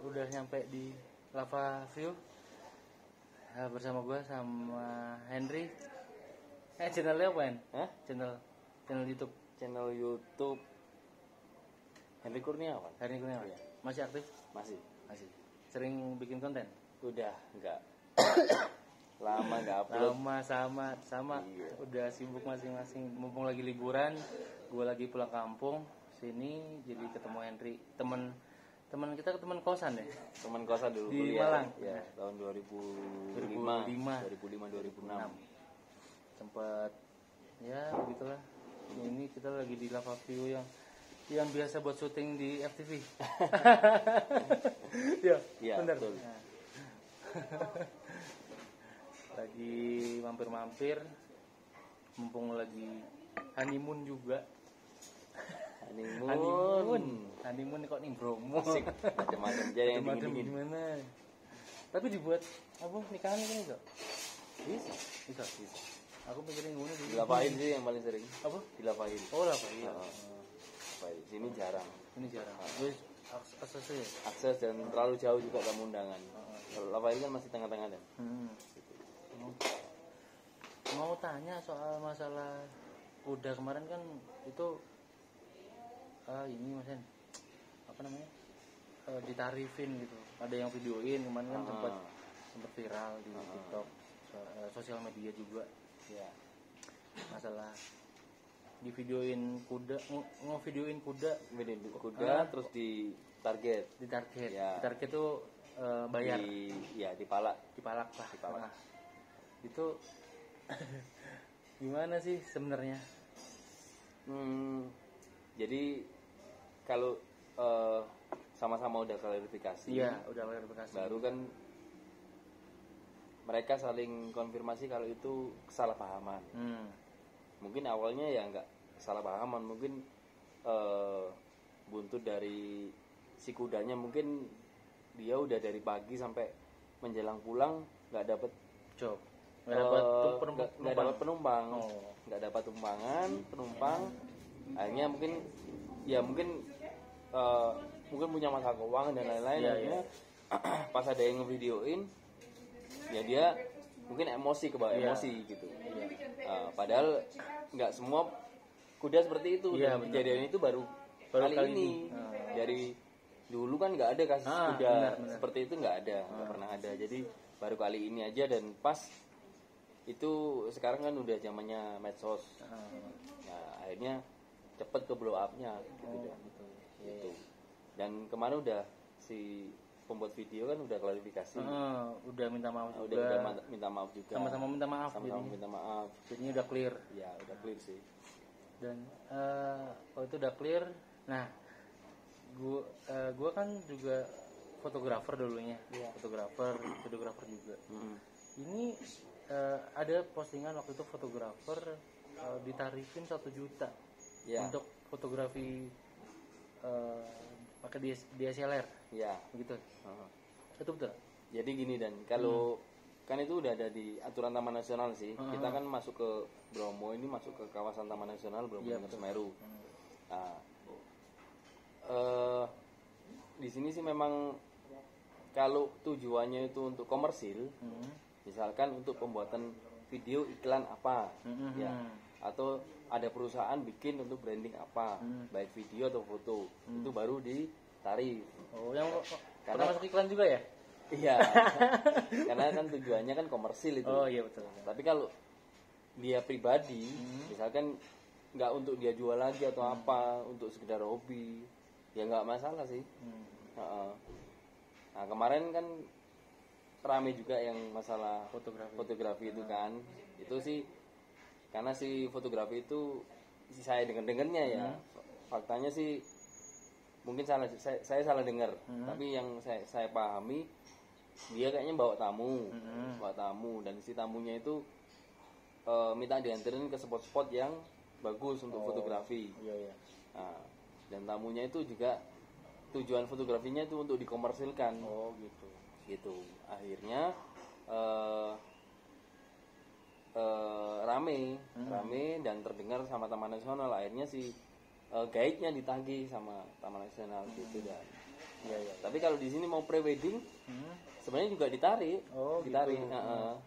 udah nyampe di Lava View bersama gue sama Henry. Channelnya apa, Hen? Hah? Channel YouTube. Channel YouTube Henry Kurniawan. Henry Kurniawan. Iya. Masih aktif? Masih. Sering bikin konten? Udah enggak. Lama enggak upload. Lama sama. Iya. Udah sibuk masing-masing. Mumpung lagi liburan, gue lagi pulang kampung sini, jadi ketemu Henry. Teman kita teman kosan ya? Teman kosan dulu Di kuliah. Malang. Ya, tahun 2006. Sempat ya begitulah. Ini kita lagi di Lava View yang biasa buat syuting di FTV. Iya, benar. betul. Nah. Lagi mampir-mampir, mumpung lagi honeymoon juga. Honeymoon kok nih Bromo. Asik, macam-macam jadi yang dingin-dingin. Gimana? Tapi dibuat apa nikahan ini enggak? Bisa. Aku mikirin gimana sih. Dilapain sih yang paling sering. Apa? Dilapain. Oh, lapain. Lapain. Sini jarang. Ini jarang. Terus aksesnya. Akses dan terlalu jauh juga kamu undangan. Kalau lapain kan masih tengah-tengah dan. Mau tanya soal masalah kuda kemarin kan itu ini Mas Hen, apa namanya, ditarifin gitu. Ada yang videoin kemarin kan sempat viral di TikTok, sosial media juga ya, masalah di videoin kuda, ngevideoin kuda Terus di target ya. Di target tuh bayar dipalak lah. Nah, itu gimana sih sebenarnya? Jadi kalau sama-sama udah klarifikasi. Iya, udah klarifikasi. Baru kan mereka saling konfirmasi kalau itu kesalahpahaman. Mungkin awalnya ya nggak kesalahpahaman, mungkin buntut dari si kudanya, mungkin dia udah dari pagi sampai menjelang pulang nggak dapet job, nggak dapat penumpang, nggak dapat penumpang. Akhirnya mungkin punya masalah keuangan dan lain-lain. Akhirnya pas ada yang ngevideoin, ya dia mungkin emosi gitu. Padahal nggak semua kuda seperti itu. Kejadian itu baru kali ini. Dari dulu kan nggak ada kasus kuda seperti itu, nggak pernah ada. Jadi baru kali ini aja, dan pas itu sekarang kan udah zamannya medsos. Nah, akhirnya cepet ke blow up-nya gitu. Gitu. Dan kemarin udah si pembuat video kan udah klarifikasi. Udah minta maaf juga. Udah minta maaf juga. Sama-sama minta maaf. Minta maaf. Jadinya udah clear. Ya, udah clear sih. Dan kalau itu udah clear, nah gua kan juga fotografer dulunya. Videografer juga. Ini ada postingan waktu itu fotografer ditarifin 1 juta untuk fotografi pakai DSLR. Iya. Begitu. Itu betul. Jadi gini, dan kalau kan itu udah ada di aturan Taman Nasional sih. Kita kan masuk ke Bromo, ini masuk ke kawasan Taman Nasional Bromo Tengger Semeru. Nah, di sini sih memang kalau tujuannya itu untuk komersil, misalkan untuk pembuatan video iklan apa, ya, atau ada perusahaan bikin untuk branding apa, baik video atau foto, itu baru ditarif. Yang karena masuk iklan juga ya? Iya. Karena kan tujuannya kan komersil itu. Iya betul. Tapi kalau dia pribadi, misalkan nggak untuk dia jual lagi atau apa, untuk sekedar hobi, ya nggak masalah sih. Nah, kemarin kan rame juga yang masalah fotografi itu kan. Itu sih karena si fotografi itu saya dengar-dengarnya ya, faktanya sih mungkin saya salah dengar, tapi yang saya pahami dia kayaknya bawa tamu, dan si tamunya itu minta dianterin ke spot-spot yang bagus untuk fotografi. Nah, dan tamunya itu juga tujuan fotografinya itu untuk dikomersilkan. Gitu. Akhirnya rame dan terdengar sama Taman Nasional. Akhirnya si guide-nya ditagih sama Taman Nasional gitu dan. Iya. Tapi kalau di sini mau pre-wedding sebenarnya juga ditarik. Oh, ditarik. gitu.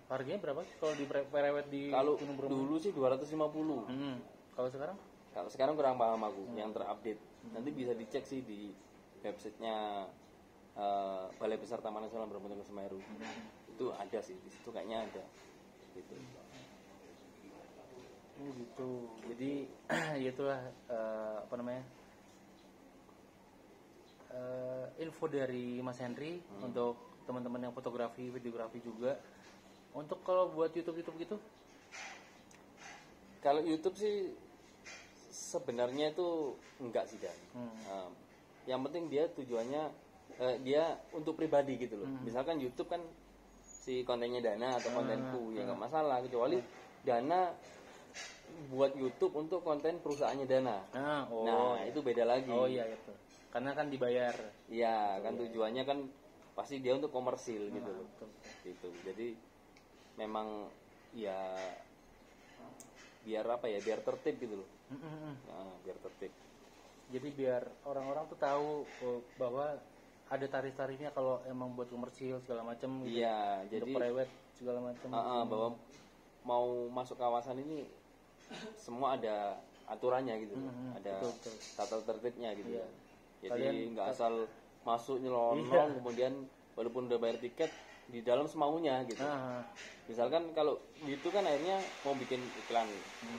Harganya berapa sih kalau di prewed di Kalau Gunung Bromo? dulu sih 250. Kalau sekarang? Kalau sekarang kurang paham aku yang terupdate. Nanti bisa dicek sih di websitenya Balai Besar Taman Nasional Bromo Tengger Semeru. Itu ada sih di situ kayaknya ada. Gitu. Gitu. Jadi itulah apa namanya? Info dari Mas Henry untuk teman-teman yang fotografi, videografi juga. Untuk kalau buat YouTube gitu? Kalau YouTube sih sebenarnya itu enggak sih Dan. Yang penting dia tujuannya dia untuk pribadi gitu loh. Misalkan YouTube kan si kontennya Dana atau kontenku ya nggak masalah, kecuali Dana buat YouTube untuk konten perusahaannya Dana. Nah itu beda lagi. Oh iya itu. Karena kan dibayar. Iya kan tujuannya kan pasti dia untuk komersil gitu loh. Gitu. Jadi memang ya biar apa ya, biar tertib gitu loh. Nah, biar tertib. Jadi biar orang-orang tuh tahu bahwa ada tarif-tarifnya kalau emang buat komersil segala macam gitu. Iya, jadi private segala macam. Bahwa mau masuk kawasan ini semua ada aturannya gitu. Ada betul. tata tertibnya gitu ya. Jadi Kalian nggak asal masuk nyelonong kemudian walaupun udah bayar tiket di dalam semaunya gitu. Misalkan kalau gitu kan akhirnya mau bikin iklan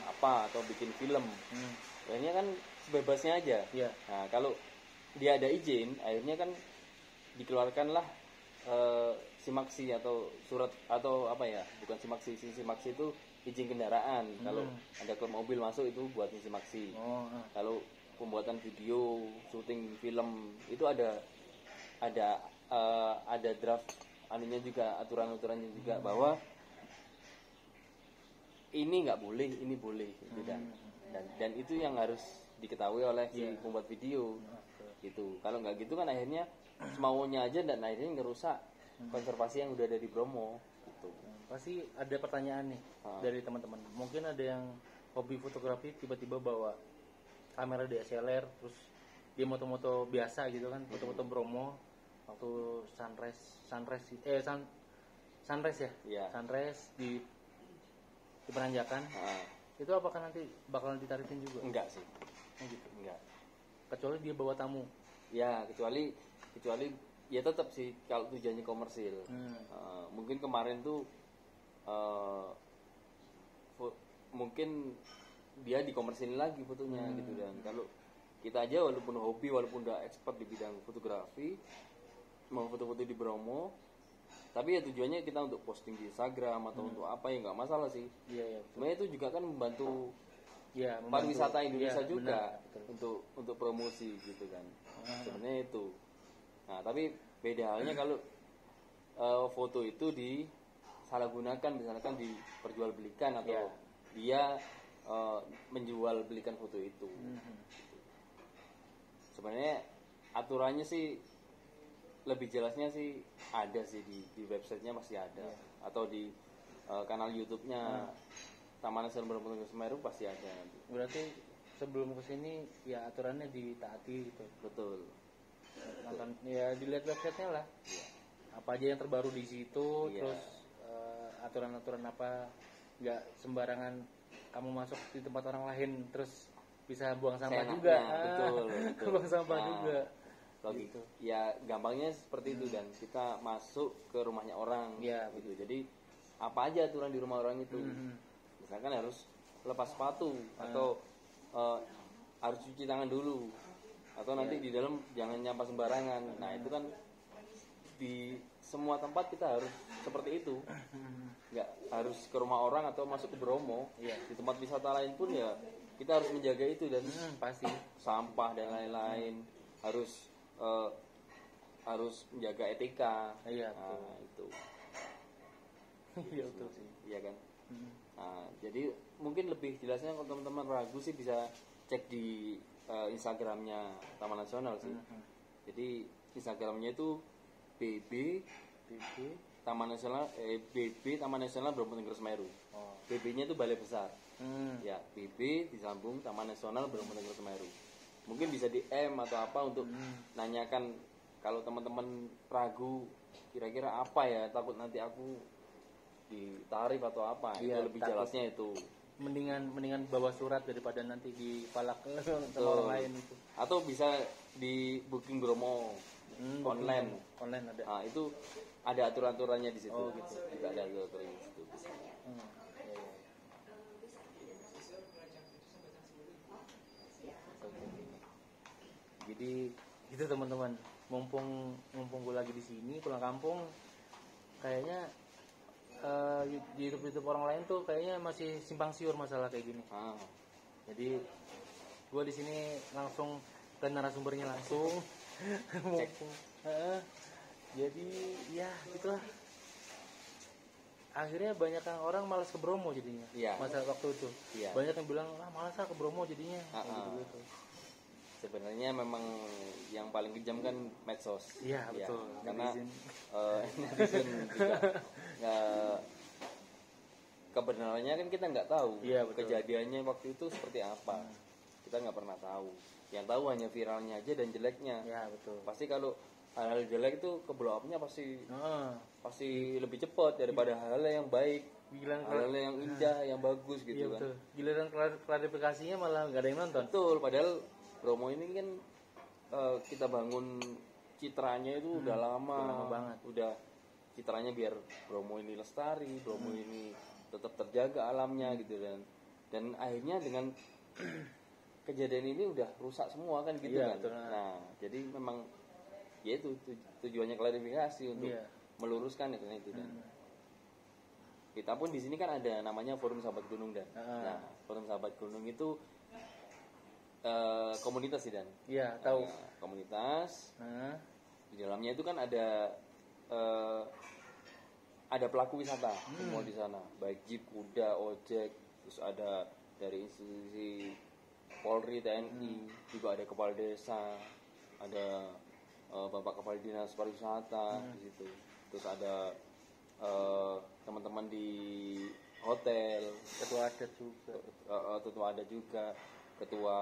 apa atau bikin film, akhirnya kan sebebasnya aja. Nah kalau dia ada izin, akhirnya kan dikeluarkanlah simaksi atau surat atau apa ya, bukan simaksi itu izin kendaraan. Kalau ada klub mobil masuk itu buat simaksi. Kalau pembuatan video, syuting film itu ada draft anunya juga, aturan-aturannya juga bahwa ini nggak boleh, ini boleh gitu dan itu yang harus diketahui oleh si pembuat video gitu. Kalau nggak gitu kan akhirnya semaunya aja dan akhirnya ngerusak konservasi yang udah ada di Bromo gitu. Pasti ada pertanyaan nih dari teman-teman. Mungkin ada yang hobi fotografi tiba-tiba bawa kamera DSLR terus dia moto-moto biasa gitu kan, foto-foto Bromo waktu sunrise ya. Sunrise di penanjakan. Itu apakah nanti bakalan ditarifin juga? Enggak sih. Gitu. Enggak. Kecuali dia bawa tamu. Ya, kecuali ya tetap sih kalau tujuannya komersil. Mungkin kemarin tuh mungkin dia dikomersilin lagi fotonya gitu. Dan kalau kita aja walaupun hobi, walaupun udah expert di bidang fotografi, mau foto-foto di Bromo, tapi ya tujuannya kita untuk posting di Instagram atau untuk apa ya nggak masalah sih. Sebenarnya itu juga kan membantu pariwisata Indonesia juga untuk promosi gitu kan. Sebenarnya itu. Nah tapi beda halnya kalau foto itu disalahgunakan, misalkan diperjualbelikan atau dia menjual belikan foto itu. Sebenarnya aturannya sih lebih jelasnya sih ada sih di websitenya masih ada, atau di kanal YouTube-nya Taman Nasional Bromo Tengger Semeru pasti ada nanti. Berarti sebelum kesini ya aturannya ditaati gitu. Betul. Nonton ya, dilihat websitenya lah. Apa aja yang terbaru di situ, terus aturan-aturan apa, nggak sembarangan kamu masuk di tempat orang lain terus bisa buang sampah juga. Betul. Buang sampah juga. Gitu. Ya gampangnya seperti itu, dan kita masuk ke rumahnya orang gitu. Jadi apa aja aturan di rumah orang itu. Misalkan harus lepas sepatu atau harus cuci tangan dulu, atau nanti di dalam jangan nyampah sembarangan. Nah itu kan di semua tempat kita harus seperti itu, nggak harus ke rumah orang atau masuk ke Bromo. Di tempat wisata lain pun ya kita harus menjaga itu, dan pasti sampah dan lain-lain harus menjaga etika. Nah, itu betul sih. Iya kan. Nah, jadi mungkin lebih jelasnya kalau teman-teman ragu sih bisa cek di Instagramnya Taman Nasional sih. Jadi Instagramnya itu BB Taman Nasional BB Taman Nasional Bromo Tengger Semeru. BB-nya itu Balai Besar. Ya, BB disambung Taman Nasional Bromo Tengger Semeru. mungkin bisa DM atau apa untuk nanyakan kalau teman-teman ragu kira-kira apa ya, takut nanti aku ditarif atau apa, itu lebih jelasnya itu. Mendingan bawa surat daripada nanti dipalak sama orang lain itu. Atau bisa di booking Bromo online ada. Nah, itu ada aturan-aturannya di situ. Gitu. Juga ada aturannya di situ bisa. Jadi itu teman-teman, mumpung gue lagi di sini pulang kampung, kayaknya di YouTube orang lain tuh kayaknya masih simpang siur masalah kayak gini. Jadi gue di sini langsung ke narasumbernya langsung. Jadi ya gitulah. Akhirnya banyak orang malas ke Bromo jadinya. Masa waktu itu. Banyak yang bilang malas ke Bromo jadinya. Gitu. Sebenarnya memang yang paling kejam kan medsos. Iya betul. Karena netizen juga kebenarannya kan kita nggak tahu. Kejadiannya waktu itu seperti apa. Kita nggak pernah tahu. Yang tahu hanya viralnya aja dan jeleknya. Iya betul. Pasti kalau hal-hal jelek itu ke-blow up-nya pasti lebih cepat daripada hal-hal yang baik. Hal-hal yang indah, yang bagus gitu kan. Betul. Giliran klarifikasinya malah nggak ada yang nonton. Betul. Padahal Bromo ini kan kita bangun citranya itu udah lama banget. Udah citranya biar Bromo ini lestari, Bromo ini tetap terjaga alamnya gitu dan akhirnya dengan kejadian ini udah rusak semua kan gitu kan. Betul. Nah, jadi memang ya itu tujuannya klarifikasi untuk meluruskan itu dan kita pun di sini kan ada namanya Forum Sahabat Gunung dan nah Forum Sahabat Gunung itu komunitas sih dan tahu komunitas di dalamnya itu kan ada pelaku wisata semua di sana, baik jeep, kuda, ojek, terus ada dari institusi Polri, TNI, juga ada kepala desa, ada bapak kepala dinas pariwisata di situ, terus ada teman-teman di hotel, ketua adat juga, ketua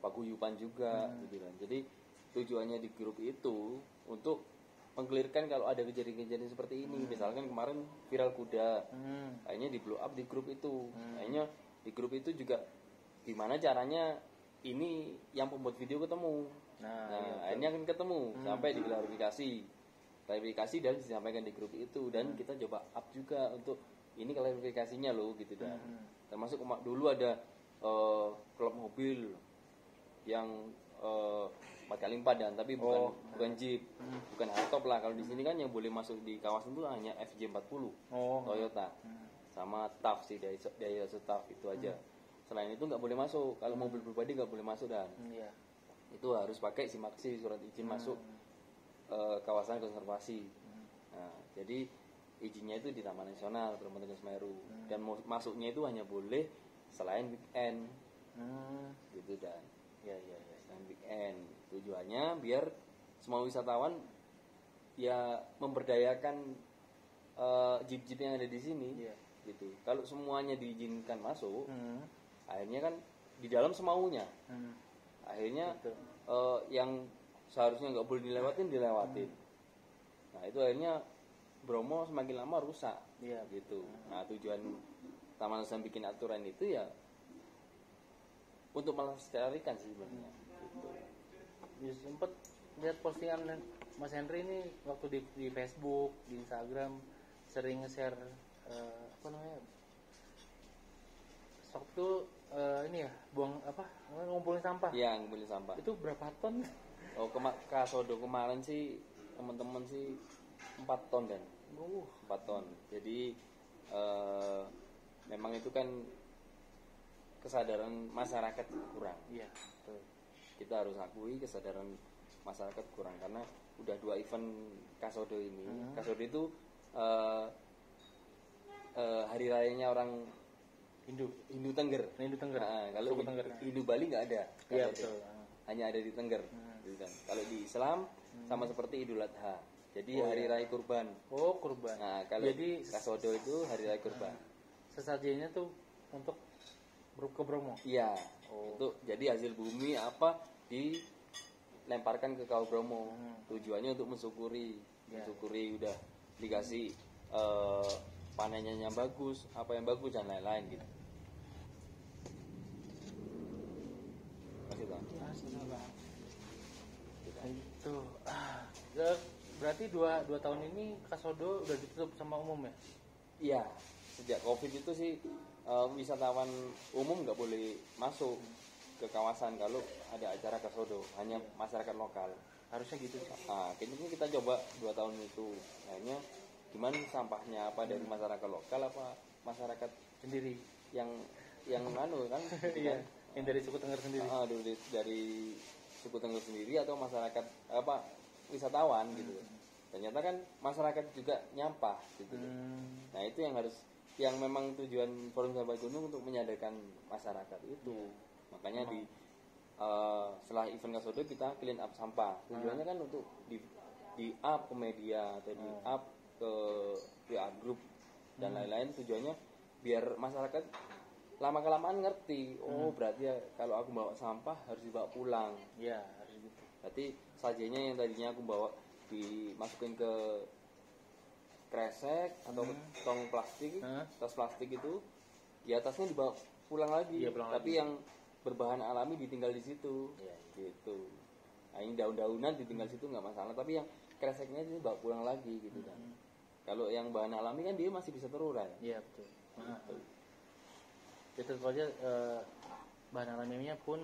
paguyuban juga gitu kan. Jadi tujuannya di grup itu untuk mengklirkan kalau ada kejadian-kejadian seperti ini. Misalkan kemarin viral kuda, akhirnya di blow up di grup itu. Akhirnya di grup itu juga gimana caranya ini yang pembuat video ketemu. Nah akhirnya kan ketemu sampai klarifikasi dan disampaikan di grup itu, dan kita coba up juga untuk ini klarifikasinya loh gitu dan termasuk dulu ada klub mobil yang 4x4 dan tapi bukan jeep, bukan hardtop lah. Kalau di sini kan yang boleh masuk di kawasan itu hanya FJ40 Toyota sama TAF sih, Daihatsu TAF itu aja. Selain itu nggak boleh masuk. Kalau mobil pribadi nggak boleh masuk dan itu harus pakai SIMAKSI, surat izin masuk kawasan konservasi. Nah, jadi izinnya itu di Taman Nasional Bromo Tengger Semeru dan masuknya itu hanya boleh selain weekend gitu dan selain weekend. Tujuannya biar semua wisatawan ya memberdayakan jeep-jeep yang ada di sini gitu. Kalau semuanya diizinkan masuk, akhirnya kan di dalam semaunya. Akhirnya yang seharusnya nggak boleh dilewatin. Nah itu akhirnya Bromo semakin lama rusak gitu. Nah tujuan Taman Nasional bikin aturan itu ya untuk melestarikan sih sebenarnya gitu. Ya, sempet lihat postingan Mas Henry ini waktu di Facebook, di Instagram sering nge-share waktu ini ya ngumpulin sampah. Iya, ngumpulin sampah. Itu berapa ton? Kasodo kemarin sih teman-teman sih 4 ton dan 4 ton. Jadi memang itu kan kesadaran masyarakat kurang. Iya. Kita harus akui kesadaran masyarakat kurang karena udah 2 event Kasodo ini. Kasodo itu hari rayanya orang Hindu Tengger. Nah, kalau Hindu Bali nggak ada. Iya betul. Hanya ada di Tengger. Gitu kan. Kalau di Islam sama seperti Idul Adha. Jadi hari raya kurban. Kurban. Nah, kalau jadi Kasodo itu hari raya kurban. Sesajinya tuh untuk ke Bromo. Iya. Untuk jadi hasil bumi apa dilemparkan ke Kawah Bromo. Tujuannya untuk mensyukuri udah dikasih panennya yang bagus, apa yang bagus dan lain-lain gitu. Masih Bang. Itu berarti dua tahun ini Kasodo udah ditutup sama umum ya? Iya, sejak Covid itu sih wisatawan umum nggak boleh masuk ke kawasan kalau ada acara Kasodo, hanya masyarakat lokal. Harusnya gitu. Nah, kayaknya kita coba 2 tahun itu. Akhirnya gimana sampahnya, apa dari masyarakat lokal apa masyarakat Sendiri. yang anu kan? Iya. Yang dari suku Tengger sendiri. Dari suku Tengger sendiri atau masyarakat apa wisatawan gitu. Ternyata kan masyarakat juga nyampah gitu. Nah, itu yang memang tujuan Forum Sahabat Gunung untuk menyadarkan masyarakat itu. Makanya setelah event Kasodo kita clean up sampah. Tujuannya kan untuk di up ke media atau di up ke WA group dan lain-lain. Tujuannya biar masyarakat lama kelamaan ngerti. Oh, berarti ya kalau aku bawa sampah harus dibawa pulang. Iya, harus gitu. Berarti sajanya yang tadinya aku bawa dimasukin ke kresek atau tong plastik, tas plastik itu di atasnya dibawa pulang lagi. Tapi yang berbahan alami ditinggal di situ. Gitu. Nah, ini daun-daunan ditinggal situ nggak masalah, tapi yang kreseknya ini dibawa pulang lagi gitu kan. Kalau yang bahan alami kan dia masih bisa terurai. Iya, betul. Itu saja bahan alaminya pun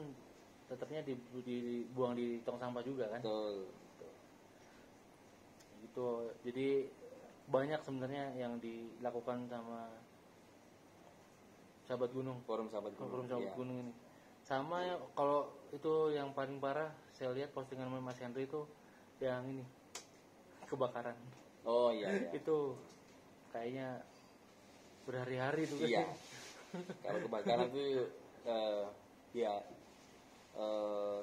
tetapnya dibuang di tong sampah juga kan. Betul. Gitu. Jadi banyak sebenarnya yang dilakukan sama Sahabat Gunung, Forum Sahabat Gunung ini. Sama ya, kalau itu yang paling parah saya lihat postingan Mas Henry itu yang ini kebakaran. Oh iya. Itu kayaknya berhari-hari itu kan. Iya. Kalau kebakaran itu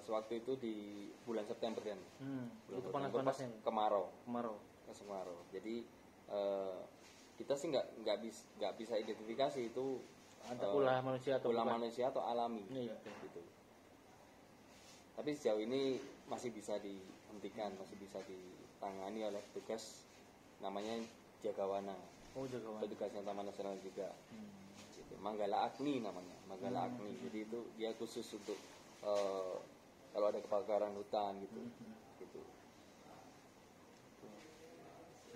sewaktu itu di bulan September kan. Itu panas-panasnya. Kemarau. Jadi kita sih nggak bisa identifikasi itu ada ulah manusia atau alami. Iya. Gitu. Tapi sejauh ini masih bisa dihentikan, masih bisa ditangani oleh petugas namanya Jagawana. Oh, Jagawana. Petugasnya Taman Nasional juga. Gitu. Manggala Agni namanya, Manggala Agni. Jadi itu dia khusus untuk kalau ada kebakaran hutan gitu. Gitu.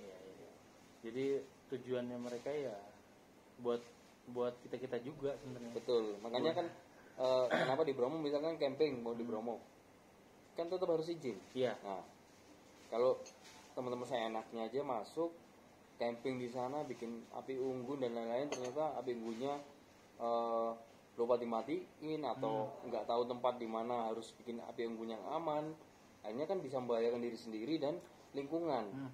Iya. Jadi tujuannya mereka ya buat kita juga sebenarnya. Betul. Makanya kan kenapa di Bromo misalkan camping mau di Bromo kan tetap harus izin. Iya. Nah, kalau teman-teman saya enaknya aja masuk camping di sana bikin api unggun dan lain-lain, ternyata api unggunnya lupa dimatiin atau nggak tahu tempat di mana harus bikin api unggun yang aman, akhirnya kan bisa membahayakan diri sendiri dan lingkungan.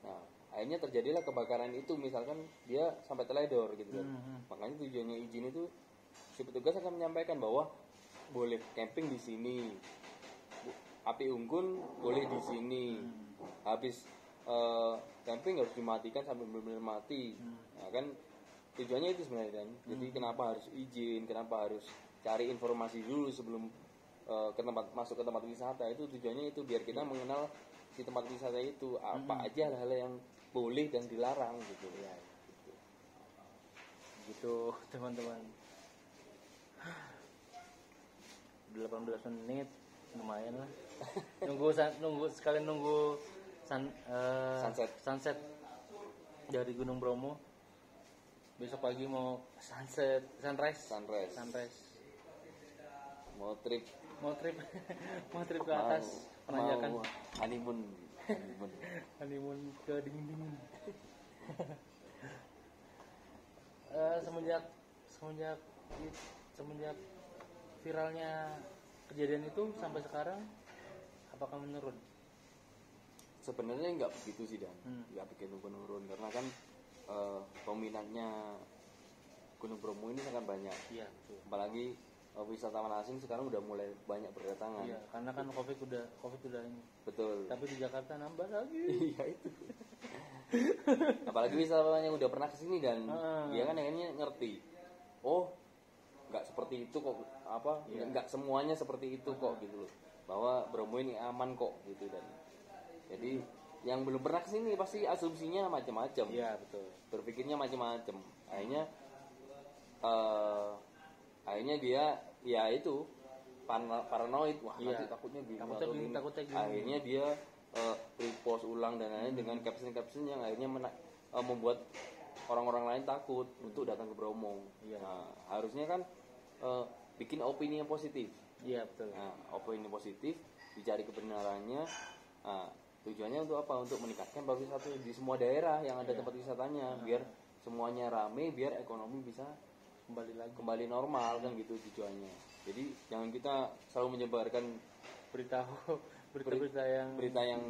Nah, akhirnya terjadilah kebakaran itu, misalkan dia sampai teledor gitu kan. Makanya tujuannya izin itu si petugas akan menyampaikan bahwa boleh camping di sini, api unggun boleh di sini, habis camping harus dimatikan sampai benar-benar mati. Nah, kan tujuannya itu sebenarnya kan. Jadi kenapa harus izin, kenapa harus cari informasi dulu sebelum masuk ke tempat wisata, itu tujuannya itu biar kita mengenal di tempat wisata itu apa aja hal-hal yang boleh dan dilarang gitu ya. Gitu teman-teman. 18 menit lumayan lah. nunggu sekalian nunggu sunset dari Gunung Bromo. Besok pagi mau sunrise. Mau trip ke atas, menanjakan honeymoon ke dingin. semenjak viralnya kejadian itu sampai sekarang apakah menurun? Sebenarnya nggak begitu sih Dan, nggak begitu menurun karena kan peminatnya Gunung Bromo ini sangat banyak. Iya, betul. Apalagi wisatawan asing sekarang udah mulai banyak berdatangan. Iya, karena kan covid udah ini. Betul. Tapi di Jakarta nambah lagi. Iya itu. Apalagi wisatawan yang udah pernah kesini dan dia kan akhirnya ngerti. Oh, nggak seperti itu kok, nggak semuanya seperti itu kok gitu loh. bahwa Bromo ini aman kok gitu. Dan jadi yang belum pernah kesini pasti asumsinya macam-macam. Iya betul. Berpikirnya macam-macam. Akhirnya dia ya itu paranoid. Wah nanti takutnya gini. Akhirnya dia repost ulang dan lain-lain dengan caption yang akhirnya membuat orang-orang lain takut untuk datang ke Bromo. Nah, harusnya kan bikin opini yang positif. Iya betul. Nah, opini positif, dicari kebenarannya. Nah, tujuannya untuk apa? Untuk meningkatkan pariwisata di semua daerah yang ada tempat wisatanya, biar semuanya rame, biar ekonomi bisa kembali normal kan gitu tujuannya. Jadi jangan kita selalu menyebarkan berita yang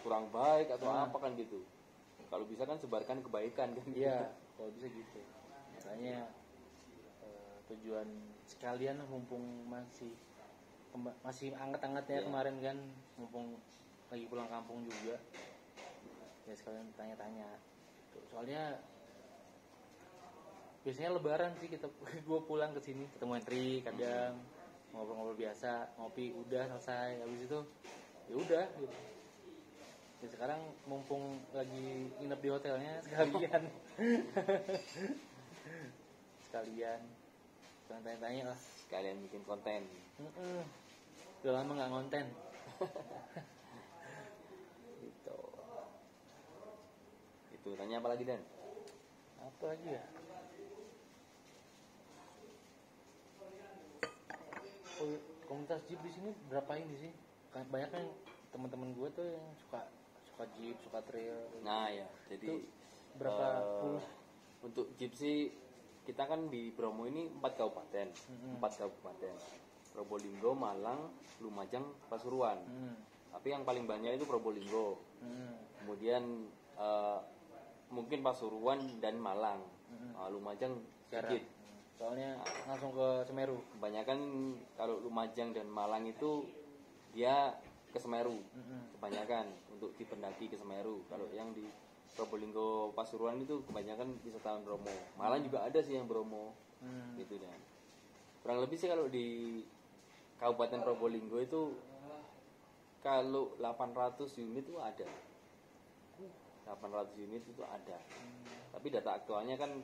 kurang baik atau apa kan gitu. Kalau bisa kan sebarkan kebaikan kan. Iya, kalau bisa gitu. Makanya tujuan sekalian mumpung masih anget-angetnya kemarin kan, mumpung lagi pulang kampung juga. Ya sekalian tanya-tanya. Soalnya biasanya lebaran sih gue pulang ke sini ketemu Henry kadang ngobrol-ngobrol biasa, ngopi udah selesai, habis itu ya udah gitu. Ya sekarang mumpung lagi nginep di hotelnya sekalian tanya-tanya lah, sekalian bikin konten. Udah lama nggak ngonten. Gitu. Itu tanya apa lagi Dan? Apa lagi ya? Oh, komunitas jeep di sini berapa ini sih? Banyak kan teman-teman gue tuh yang suka jeep, suka trail. Nah ya, jadi itu berapa puluh? Untuk jeep sih kita kan di Bromo ini 4 kabupaten. Probolinggo, Malang, Lumajang, Pasuruan. Tapi yang paling banyak itu Probolinggo. Kemudian mungkin Pasuruan dan Malang. Lumajang sedikit. Soalnya langsung ke Semeru. Kebanyakan kalau Lumajang dan Malang itu dia ke Semeru. Kebanyakan untuk di pendaki ke Semeru. Kalau yang di Probolinggo, Pasuruan itu kebanyakan wisatawan Bromo. Malang juga ada sih yang Bromo. Gitu dan kurang lebih sih kalau di Kabupaten Probolinggo itu kalau 800 unit itu ada. 800 unit itu ada. Tapi data aktualnya kan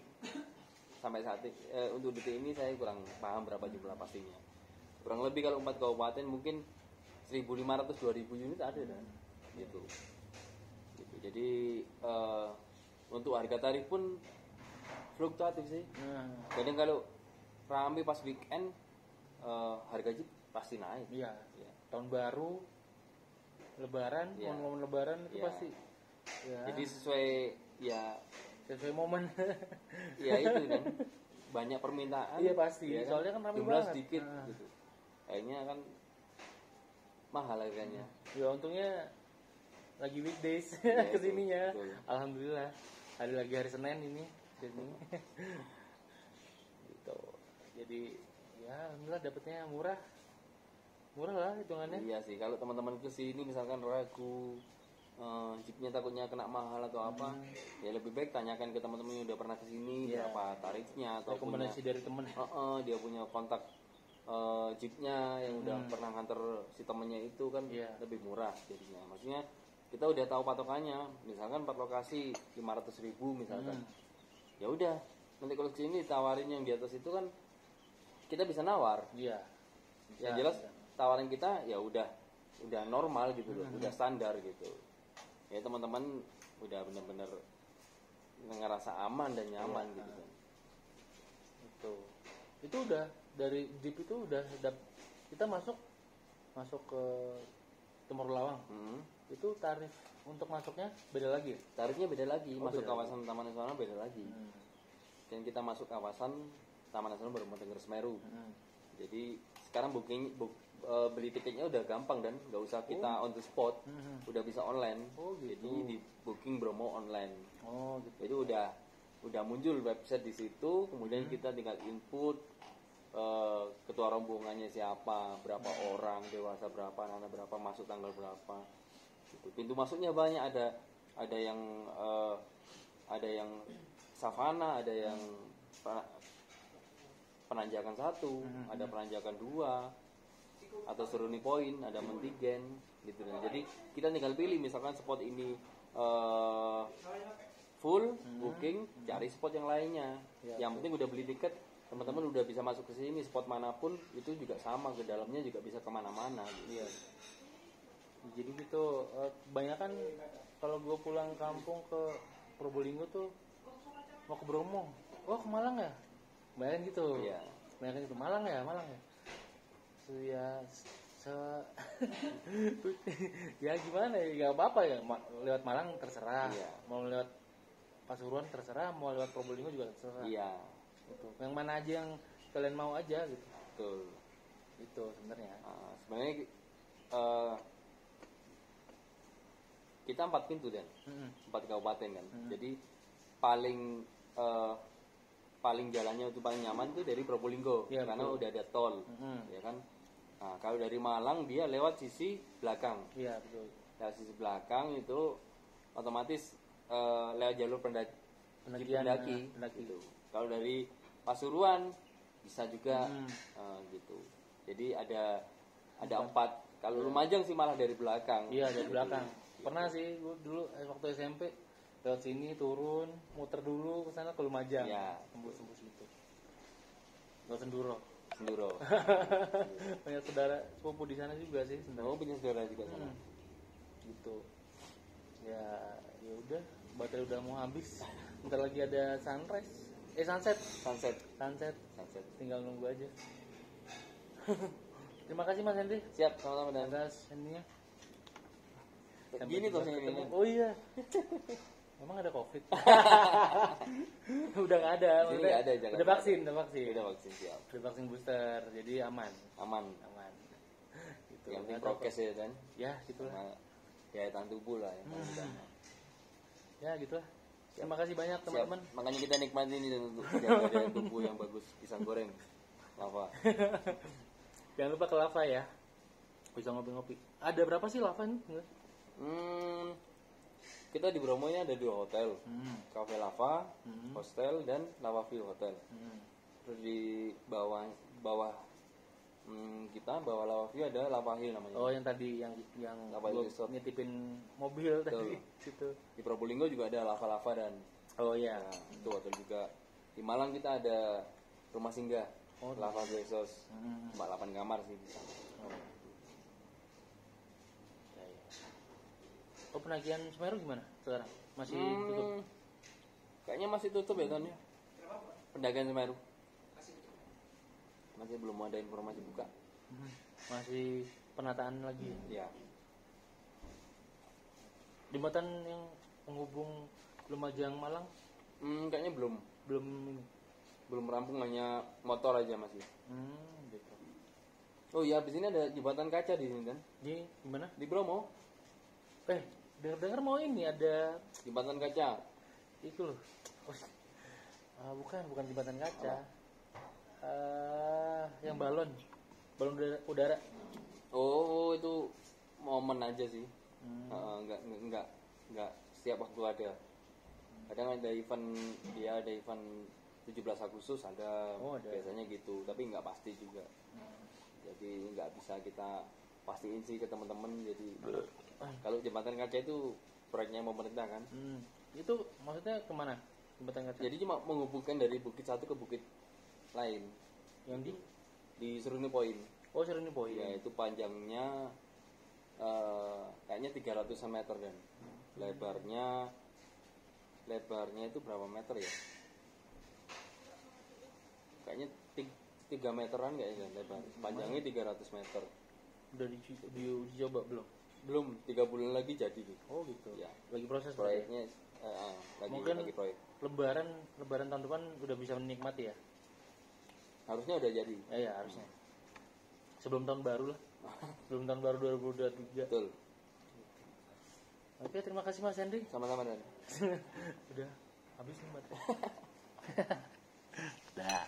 sampai saat untuk detik ini saya kurang paham berapa jumlah pastinya. Kurang lebih kalau 4 kabupaten mungkin 1.500-2.000 unit ada dan gitu. Jadi untuk harga tarif pun fluktuatif sih. Kadang kalau ramai pas weekend harga jeep pasti naik. Iya. Tahun baru, Lebaran, momen Lebaran itu pasti. Ya. Jadi sesuai momen. Ya itu kan banyak permintaan. Iya pasti. Ya, soalnya kan ramai jumlah banget. Sedikit gitu. Akhirnya kan mahal harganya. Ya untungnya lagi weekdays kesininya. Alhamdulillah. Ada lagi hari Senin ini sini. Gitu. Jadi ya alhamdulillah dapatnya murah lah hitungannya. Iya sih, kalau teman-teman kesini misalkan ragu jeepnya takutnya kena mahal atau apa, ya lebih baik tanyakan ke teman-teman yang udah pernah kesini berapa tarifnya atau rekomendasi dari temen. Dia punya kontak jeepnya yang udah pernah nganter si temennya itu kan lebih murah jadinya. Maksudnya kita udah tahu patokannya, misalkan 4 lokasi 500.000 misalkan. Ya udah, nanti kalau kesini tawarin yang di atas itu kan kita bisa nawar. Iya. Yang jelas tawaran kita ya udah normal gitu loh, udah standar gitu. Ya teman-teman udah benar-benar ngerasa aman dan nyaman gitu kan. Itu udah dari jeep itu udah kita masuk ke Timur Lawang. Itu tarif untuk masuknya beda lagi? Tarifnya beda lagi, masuk kawasan Taman Nasional beda lagi. Dan kita masuk kawasan Taman Nasional Bromo-Tengger Semeru. Jadi sekarang beli tiketnya udah gampang dan nggak usah kita on the spot, udah bisa online. Gitu. Jadi di booking Bromo online. Gitu. Jadi udah muncul website di situ, kemudian kita tinggal input ketua rombongannya siapa, berapa orang, dewasa berapa, anak berapa, masuk tanggal berapa. Gitu. Pintu masuknya banyak, ada yang savana, ada yang penanjakan 1, ada penanjakan 2. atau Seruni Point, ada Mentigen gitu. Jadi kita tinggal pilih misalkan spot ini full booking, cari spot yang lainnya. Yang penting udah beli tiket, teman-teman udah bisa masuk ke sini, spot manapun itu juga sama, ke dalamnya juga bisa kemana-mana gitu. Iya. Jadi gitu, kebanyakan kalau gue pulang kampung ke Probolinggo tuh mau ke Bromo, oh ke Malang ya, bayangin gitu. Iya. Bayangin itu Malang ya. Ya, ya gimana ya, nggak apa-apa ya, lewat Malang terserah, Iya. mau lewat Pasuruan terserah, mau lewat Probolinggo juga terserah. Iya. Gitu. Yang mana aja yang kalian mau aja gitu. Betul. Itu sebenarnya. Sebenarnya kita 4 pintu dan 4 kabupaten kan. Jadi paling jalannya itu paling nyaman itu dari Probolinggo, ya, karena betul. udah ada tol, ya kan. Nah, kalau dari Malang dia lewat sisi belakang. Iya betul. Lewat sisi belakang itu otomatis lewat jalur pendaki. Gitu. Kalau dari Pasuruan bisa juga gitu. Jadi ada 4. Kalau Lumajang sih malah dari belakang. Iya dari belakang. Pernah sih gue dulu waktu SMP lewat sini turun, muter dulu ke sana ke Lumajang. Iya. Tembus gitu. Lewat Senduro. Banyak saudara sepupu di sana juga sih sebenarnya. Oh, punya saudara juga sana. Gitu. Ya udah, baterai udah mau habis. Bentar lagi ada sunset. Tinggal nunggu aja. Terima kasih Mas Henry. Siap, sama-sama dan atas ininya. Gini tuh ini. Oh iya. Emang ada COVID? Udah nggak ada. Sini nggak ada, Udah vaksin. Udah vaksin siap. Udah vaksin booster, jadi aman. Gitu. Yang penting prokes ya kan? Ya, gitulah. Daya tahan tubuh lah yang paling utama. Ya, gitulah. Terima kasih banyak teman-teman. Makanya kita nikmati ini untuk jaga daya tubuh yang bagus, pisang goreng, lava. Jangan lupa ke lava ya. Bisa ngopi-ngopi. Ada berapa sih lava ini? Kita di Bromo ini ada 2 hotel, Cafe Lava, hostel dan Lava View Hotel. Terus di bawah kita bawah Lava View ada Lava Hill namanya. Oh yang tadi yang Resort. nitipin mobil tadi gitu. Di Probolinggo juga ada Lava dan oh iya itu hotel juga. Di Malang kita ada rumah singgah Lava Resort, 8 kamar sih. Oh penagihan Semeru gimana sekarang? Masih tutup? Kayaknya masih tutup ya Ton ya. Pendakian Semeru. Masih belum ada informasi buka. Masih penataan lagi. Ya. Jembatan yang penghubung Lumajang Malang? Kayaknya belum rampung, hanya motor aja masih. Gitu. Oh iya, di sini ada jembatan kaca di sini kan? Di gimana? Di Bromo. Dengar mau ini ada Jembatan kaca. itu loh. Bukan jembatan kaca. Yang balon udara. Oh, itu momen aja sih. Enggak setiap waktu ada. Kadang ada event 17 Agustus ada. Biasanya gitu, tapi enggak pasti juga. Jadi enggak bisa kita pastiin sih ke teman-teman. Jadi kalau jembatan kaca itu proyeknya pemerintah kan. Itu maksudnya kemana jembatan kaca? Jadi cuma menghubungkan dari bukit satu ke bukit lain. Yang di Seruni Point. Oh Seruni Point. Ya itu panjangnya kayaknya 300 meter dan lebarnya itu berapa meter ya? Kayaknya 3 meteran kayaknya lebar. Panjangnya 300 meter. Udah diuji coba belum? Belum, 3 bulan lagi jadi gitu. Oh gitu. Ya. Lagi proses proyeknya mungkin lagi proyek. Lebaran tahun depan udah bisa menikmati ya. Harusnya udah jadi. Ya harusnya. Sebelum tahun baru lah. Sebelum tahun baru 2023. Betul. Oke, terima kasih Mas Henry. Sama-sama Dan. Udah habis nih baterai. Dah.